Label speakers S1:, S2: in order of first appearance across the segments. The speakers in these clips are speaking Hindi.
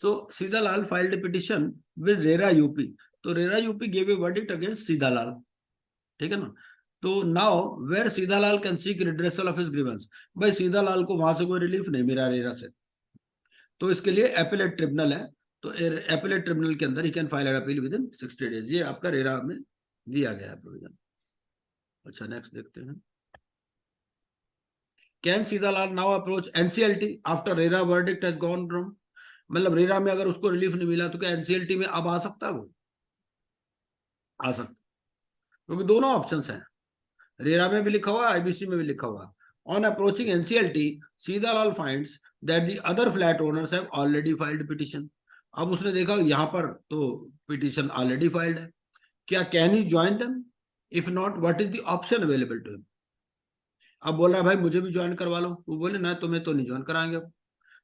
S1: So Sida Lal filed a petition with RERA UP. तो RERA UP gave a verdict against Sida Lal. ठीक है ना? तो now where Sidha Lal can seek redressal of his grievance, भाई सीधा लाल को वहां से कोई रिलीफ नहीं मिला रेरा से, तो इसके लिए एपेलेट ट्रिब्यूनल है, तो एपेलेट ट्रिब्यूनल के अंदर ही can file an appeal with in 60 days. ये आपका रेरा में दिया गया है प्रोविजन। अच्छा नेक्स्ट देखते हैं, can Sidha Lal now approach NCLT after RERA verdict has gone from, मतलब रेरा में अगर उसको रिलीफ नहीं मिला तो क्या एनसीएलटी में अब आ सकता है? वो आ सकता, क्योंकि दोनों ऑप्शन हैं, रेरा में भी लिखा हुआ, आईबीसी में भी लिखा हुआ। On approaching NCLT Sidha Lal finds that the other flat owners have already filed petition. अब उसने देखा यहाँ पर तो पिटीशन ऑलरेडी फाइल्ड है, क्या can he join them? If not what is the option available to him? अब बोल रहा है भाई मुझे भी ज्वाइन करवा लो, वो बोले ना तुम्हें तो नहीं ज्वाइन कराएंगे।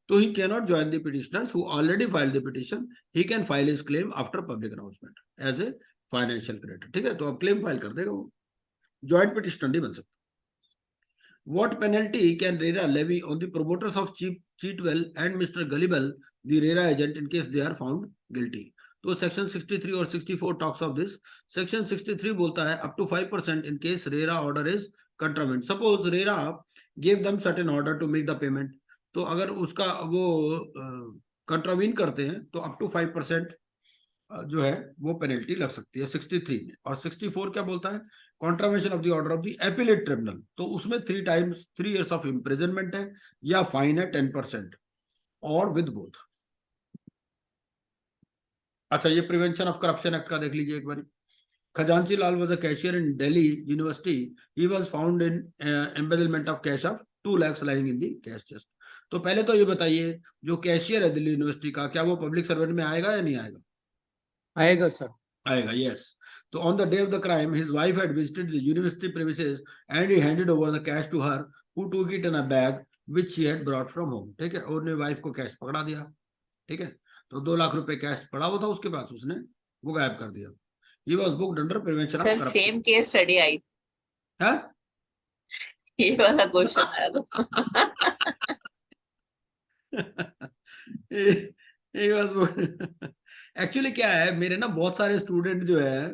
S1: तो he can not join the petitioners who already filed the petition, he can file his claim after public announcement as a financial creditor. ठीक है, तो अब क्लेम फाइल कर देगा वो, ज्वाइंट पिटिशनर नहीं बन सकता। What penalty can RERA levy on the promoters of Cheatwell and Mr. Gullible, the RERA agent, in case they are found guilty? तो सेक्शन 63 और 64 टॉक्स ऑफ दिस। सेक्शन 63 बोलता है up to 5% in case RERA order is contravened. Suppose RERA give them certain order to make the payment, तो अगर उसका वो कंट्रावीन करते हैं तो अप टू 5% जो है वो पेनल्टी लग सकती है 63 में। और 64 क्या बोलता है? Contravention of the order of the appellate tribunal, तो उसमें 3 इयर्स ऑफ इम्प्रिजनमेंट है या फाइन है 10% और विद बोथ। अच्छा ये प्रिवेंशन ऑफ करप्शन एक्ट का देख लीजिए एक बार। Khajanchi Lal was a cashier in Delhi University, he was found in embezzlement of cash of 2 lakhs lying in the cash chest. तो पहले तो ये बताइए जो कैशियर है दिल्ली यूनिवर्सिटी का, क्या वो पब्लिक सर्वेंट में आएगा या नहीं आएगा?
S2: आएगा सर,
S1: आएगा, यस। तो on the day of the crime his wife had visited the university premises and he handed over the cash to her who took it in a bag which she had brought from home. ठीक है, उन्होंने वाइफ को कैश पकड़ा दिया। ठीक है, तो 2 लाख रुपए कैश पड़ा हुआ था उसके पास, उसने वो गायब कर दिया। He was booked under prevention of
S3: sir
S1: corruption.
S3: Same case study आई,
S1: है
S3: ये वाला क्वेश्चन आया था।
S1: एक्चुअली क्या है, मेरे ना बहुत सारे स्टूडेंट जो है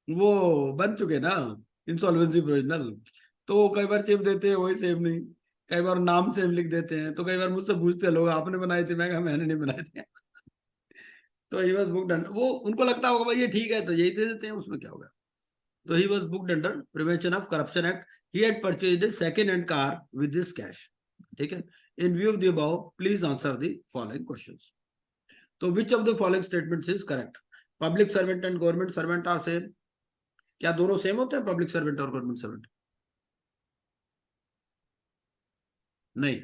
S1: वो बन चुके ना इंसॉल्वेंसी प्रोविजनल, तो कई बार चिप देते हैं वही सेम नहीं, कई बार नाम सेम लिख देते हैं, तो कई बार मुझसे पूछते हैं लोग आपने बनाई थी, मैं कहा मैंने नहीं बनाई थी। तो ही वाज बुक्ड अंडर, वो उनको लगता होगा भाई ये ठीक है तो यही दे देते हैं, उसमें क्या होगा। तो he was booked under prevention of corruption act, he had purchased a second hand car with this cash. ठीक है, in view of the above please answer the following questions. तो which of the following statements is correct? Public servant and government servant are same. क्या दोनों सेम होते हैं पब्लिक सर्वेंट और गवर्नमेंट सर्वेंट? नहीं,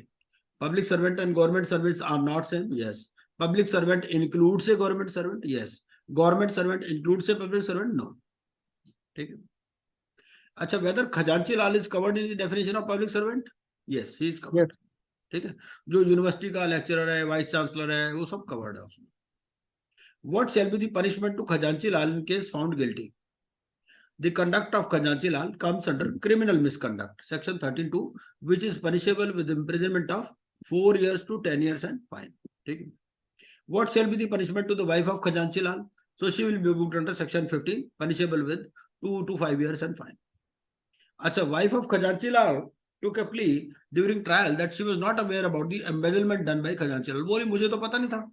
S1: public servant and government servants are not same. Yes, public servant includes a government servant. Yes, government servant includes a public servant. No. ठीक है, अच्छा whether Khajanchi Lal is covered in the definition of public servant? Yes, he is covered. ठीक है, जो यूनिवर्सिटी का लेक्चरर है, वाइस चांसलर है, वो सब कवर्ड है उसमें। What shall be the punishment to Khajanchi Lal in case found guilty? The conduct of Khajanchi Lal comes under criminal misconduct, section 13(2), which is punishable with imprisonment of 4 years to 10 years and fine. ठीक है, what shall be the punishment to the wife of Khajanchi Lal? So she will be booked under section 15, punishable with 2 to 5 years and fine. अच्छा, wife of Khajanchi Lal took a plea during trial that she was not aware about the embezzlement done by Khajanchi Lal. बोली मुझे तो पता नहीं था,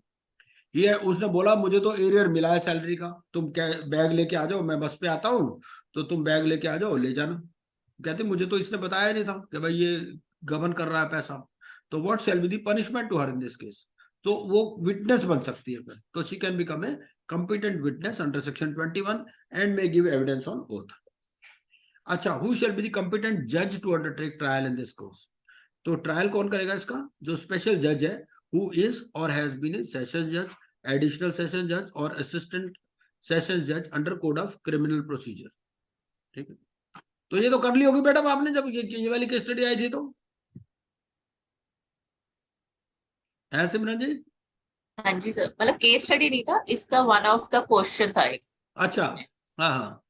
S1: ये उसने बोला मुझे तो एरियर मिला है सैलरी का, तुम क्या बैग लेके आ जाओ, मैं बस पे आता हूँ तो तुम बैग लेके आ जाओ ले जाना। कहते मुझे तो इसने बताया नहीं था कि भाई ये गबन कर रहा है पैसा। तो what shall be the punishment to her in this case? तो वो विटनेस बन सकती है फिर, तो she can become a competent witness under section 21 and may give evidence on oath. अच्छा, who shell be the competent जज to undertake trial in this case? तो ट्रायल कौन करेगा इसका? जो स्पेशल जज है, हु इज और हैज बीन ए सेशन जज, एडिशनल सेशन जज और असिस्टेंट सेशन जज under code of criminal procedure. ठीक है, तो ये तो कर ली होगी बेटा आपने जब ये वाली केस स्टडी आई थी, तो है सिमरन जी?
S3: हाँ जी सर, मतलब केस स्टडी नहीं था इसका, वन ऑफ द क्वेश्चन था एक।
S1: अच्छा, हाँ हाँ,